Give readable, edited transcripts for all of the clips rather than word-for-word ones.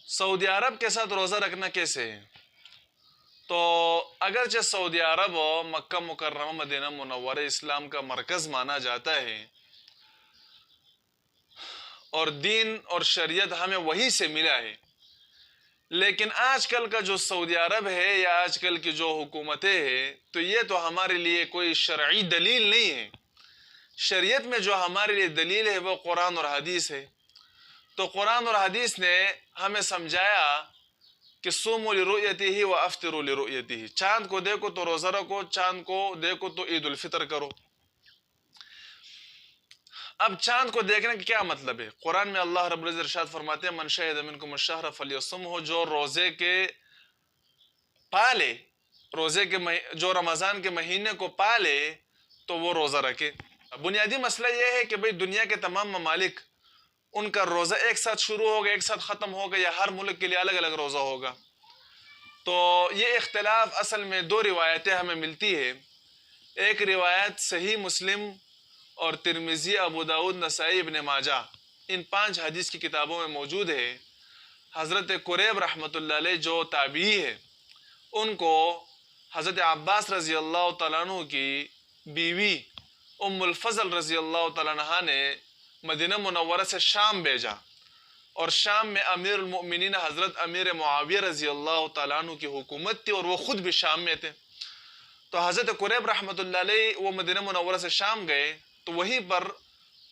سعودی عرب کے ساتھ روزہ رکھنا کیسے ہے؟ تو اگرچہ سعودی عرب و مکہ مکرمہ مدینہ منورہ اسلام کا مرکز مانا جاتا ہے اور دین اور شریعت ہمیں وہی سے ملا ہے، لیکن آج کل کا جو سعودی عرب ہے یا آج کل کی جو حکومتیں ہیں تو یہ تو ہمارے لیے کوئی شرعی دلیل نہیں ہے۔ شریعت میں جو ہمارے لیے دلیل ہے وہ قرآن اور حدیث ہے۔ تو قرآن اور حدیث نے ہمیں سمجھایا کہ صوموا لرؤیتہ وافطروا لرؤیتہ، چاند کو دیکھو تو روزہ رکھو، چاند کو دیکھو تو عید الفطر کرو۔ اب چاند کو دیکھنے کا کیا مطلب ہے؟ قرآن میں اللہ رب العزت ارشاد فرماتے ہیں من شہد منکم الشہر فلیصمہ، جو روزے کے پالے، روزے کے جو رمضان کے مہینے کو پالے تو وہ روزہ رکھے۔ بنیادی مسئلہ یہ ہے کہ بھئی دنیا کے تمام ممالک ان کا روزہ ایک ساتھ شروع ہوگا ایک ساتھ ختم ہوگا یا ہر ملک کے لیے الگ الگ روزہ ہوگا؟ تو یہ اختلاف اصل میں دو روایتیں ہمیں ملتی ہے۔ ایک روایت صحیح مسلم اور ترمذی، ابو داؤد، نسائی، ابن ماجہ، ان 5 حدیث کی کتابوں میں موجود ہے۔ حضرت قریب رحمۃ اللہ علیہ جو تابعی ہے، ان کو حضرت عباس رضی اللہ تعالیٰ عنہ کی بیوی ام الفضل رضی اللہ تعالیٰ عنہ نے مدینہ منورہ سے شام بھیجا، اور شام میں امیر المؤمنین حضرت امیر معاویہ رضی اللہ تعالیٰ عنہ کی حکومت تھی اور وہ خود بھی شام میں تھے۔ تو حضرت قریب رحمۃ اللہ علیہ وہ مدینہ منورہ سے شام گئے تو وہیں پر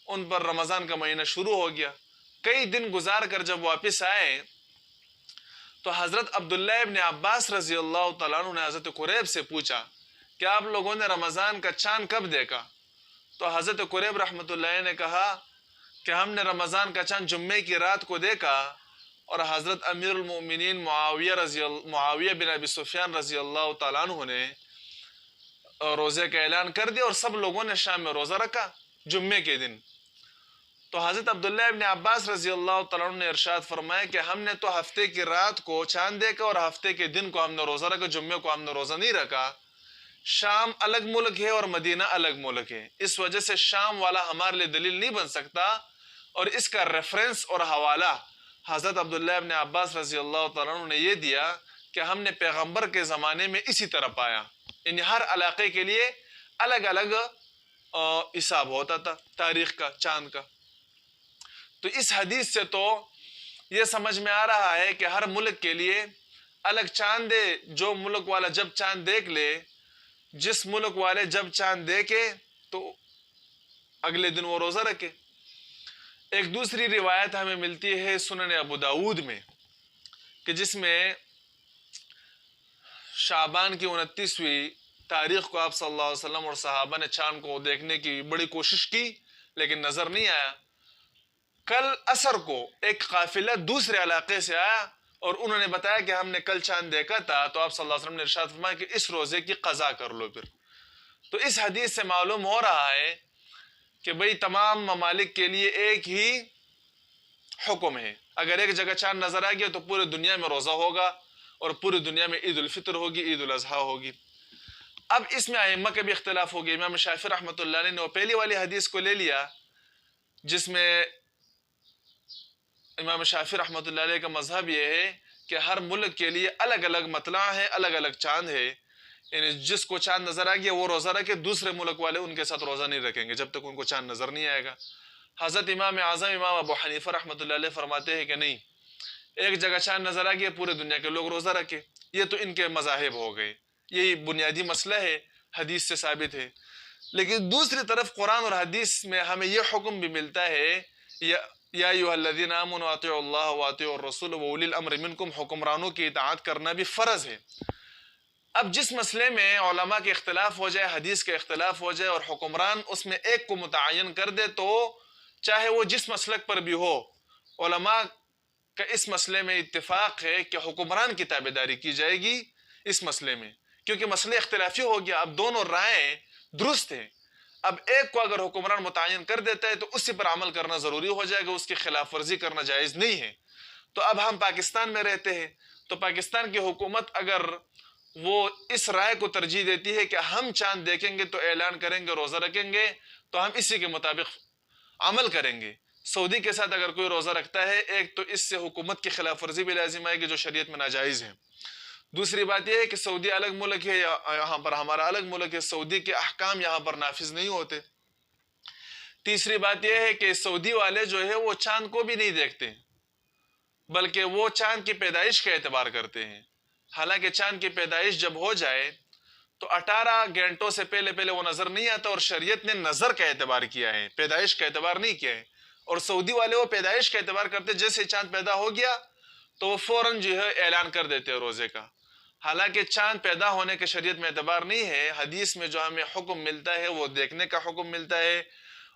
ان پر رمضان کا مہینہ شروع ہو گیا۔ کئی دن گزار کر جب واپس آئے تو حضرت عبداللہ ابن عباس رضی اللہ تعالیٰ عنہ نے حضرت قریب سے پوچھا کہ آپ لوگوں نے رمضان کا چاند کب دیکھا؟ تو حضرت قریب رحمۃ اللہ نے کہا کہ ہم نے رمضان کا چاند جمعے کی رات کو دیکھا، اور حضرت امیر المؤمنین معاویہ بن ابی سفیان رضی اللہ تعالیٰ عنہ نے روزے کا اعلان کر دیا اور سب لوگوں نے شام میں روزہ رکھا جمعے کے دن۔ تو حضرت عبداللہ ابن عباس رضی اللہ تعالیٰ عنہ نے ارشاد فرمایا کہ ہم نے تو ہفتے کی رات کو چاند دیکھا اور ہفتے کے دن کو ہم نے روزہ رکھا، جمعے کو ہم نے روزہ نہیں رکھا۔ شام الگ ملک ہے اور مدینہ الگ ملک ہے، اس وجہ سے شام والا ہمارے لیے دلیل نہیں بن سکتا، اور اس کا ریفرنس اور حوالہ حضرت عبداللہ ابن عباس رضی اللہ تعالیٰ عنہ نے یہ دیا کہ ہم نے پیغمبر کے زمانے میں اسی طرح پایا، یعنی ہر علاقے کے لیے الگ الگ حساب ہوتا تھا تاریخ کا، چاند کا۔ تو اس حدیث سے تو یہ سمجھ میں آ رہا ہے کہ ہر ملک کے لیے الگ چاند ہے، جو ملک والا جب چاند دیکھ لے، جس ملک والے جب چاند دیکھے تو اگلے دن وہ روزہ رکھے۔ ایک دوسری روایت ہمیں ملتی ہے سنن ابو داؤد میں، کہ جس میں شعبان کی 29ویں تاریخ کو آپ صلی اللہ علیہ وسلم اور صحابہ نے چاند کو دیکھنے کی بڑی کوشش کی لیکن نظر نہیں آیا۔ کل عصر کو ایک قافلہ دوسرے علاقے سے آیا اور انہوں نے بتایا کہ ہم نے کل چاند دیکھا تھا، تو آپ صلی اللہ علیہ وسلم نے ارشاد فرمایا کہ اس روزے کی قضا کر لو پھر۔ تو اس حدیث سے معلوم ہو رہا ہے کہ بھئی تمام ممالک کے لیے ایک ہی حکم ہے، اگر ایک جگہ چاند نظر آ گیا تو پورے دنیا میں روزہ ہوگا اور پوری دنیا میں عید الفطر ہوگی، عید الاضحیٰ ہوگی۔ اب اس میں ائمہ کے بھی اختلاف ہو گیا۔ امام شافعی رحمۃ اللہ علیہ نے وہ پہلی والی حدیث کو لے لیا جس میں امام شافعی رحمۃ اللہ علیہ کا مذہب یہ ہے کہ ہر ملک کے لیے الگ الگ مطلع ہے، الگ الگ چاند ہے، یعنی جس کو چاند نظر آ گیا وہ روزہ رکھے، دوسرے ملک والے ان کے ساتھ روزہ نہیں رکھیں گے جب تک ان کو چاند نظر نہیں آئے گا۔ حضرت امام اعظم امام ابو حنیفہ رحمۃ اللہ علیہ فرماتے ہیں کہ نہیں، ایک جگہ چاند نظر آ گیا پورے دنیا کے لوگ روزہ رکھے۔ یہ تو ان کے مذاہب ہو گئے، یہی بنیادی مسئلہ ہے، حدیث سے ثابت ہے۔ لیکن دوسری طرف قرآن اور حدیث میں ہمیں یہ حکم بھی ملتا ہے، یا ایھا الذین آمنوا اطیعوا اللہ واطیعوا الرسول واولی الامر منکم، حکمرانوں کی اطاعت کرنا بھی فرض ہے۔ اب جس مسئلے میں علماء کے اختلاف ہو جائے، حدیث کے اختلاف ہو جائے اور حکمران اس میں ایک کو متعین کر دے تو چاہے وہ جس مسلک پر بھی ہو، علماء کا اس مسئلے میں اتفاق ہے کہ حکمران کی تابعداری کی جائے گی اس مسئلے میں، کیونکہ مسئلہ اختلافی ہو گیا، اب دونوں رائے درست ہیں۔ اب ایک کو اگر حکمران متعین کر دیتا ہے تو اسی پر عمل کرنا ضروری ہو جائے گا، اس کی خلاف ورزی کرنا جائز نہیں ہے۔ تو اب ہم پاکستان میں رہتے ہیں تو پاکستان کی حکومت اگر وہ اس رائے کو ترجیح دیتی ہے کہ ہم چاند دیکھیں گے تو اعلان کریں گے، روزہ رکھیں گے، تو ہم اسی کے مطابق عمل کریں گے۔ سعودی کے ساتھ اگر کوئی روزہ رکھتا ہے، ایک تو اس سے حکومت کی خلاف ورزی بھی لازم آئے گی جو شریعت میں ناجائز ہے۔ دوسری بات یہ ہے کہ سعودی الگ ملک ہے، یہاں پر ہمارا الگ ملک ہے، سعودی کے احکام یہاں پر نافذ نہیں ہوتے۔ تیسری بات یہ ہے کہ سعودی والے جو ہے وہ چاند کو بھی نہیں دیکھتے، بلکہ وہ چاند کی پیدائش کا اعتبار کرتے ہیں۔ حالانکہ چاند کی پیدائش جب ہو جائے تو 18 گھنٹوں سے پہلے وہ نظر نہیں آتا، اور شریعت نے نظر کا اعتبار کیا ہے، پیدائش کا اعتبار نہیں کیا ہے۔ اور سعودی والے وہ پیدائش کا اعتبار کرتے، جیسے چاند پیدا ہو گیا تو وہ فوراً جو ہے اعلان کر دیتے ہیں روزے کا۔ حالانکہ چاند پیدا ہونے کے شریعت میں اعتبار نہیں ہے، حدیث میں جو ہمیں حکم ملتا ہے وہ دیکھنے کا حکم ملتا ہے،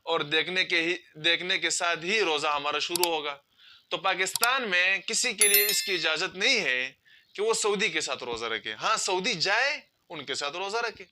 اور دیکھنے کے ساتھ ہی روزہ ہمارا شروع ہوگا۔ تو پاکستان میں کسی کے لیے اس کی اجازت نہیں ہے کہ وہ سعودی کے ساتھ روزہ رکھے۔ ہاں، سعودی جائے، ان کے ساتھ روزہ رکھے۔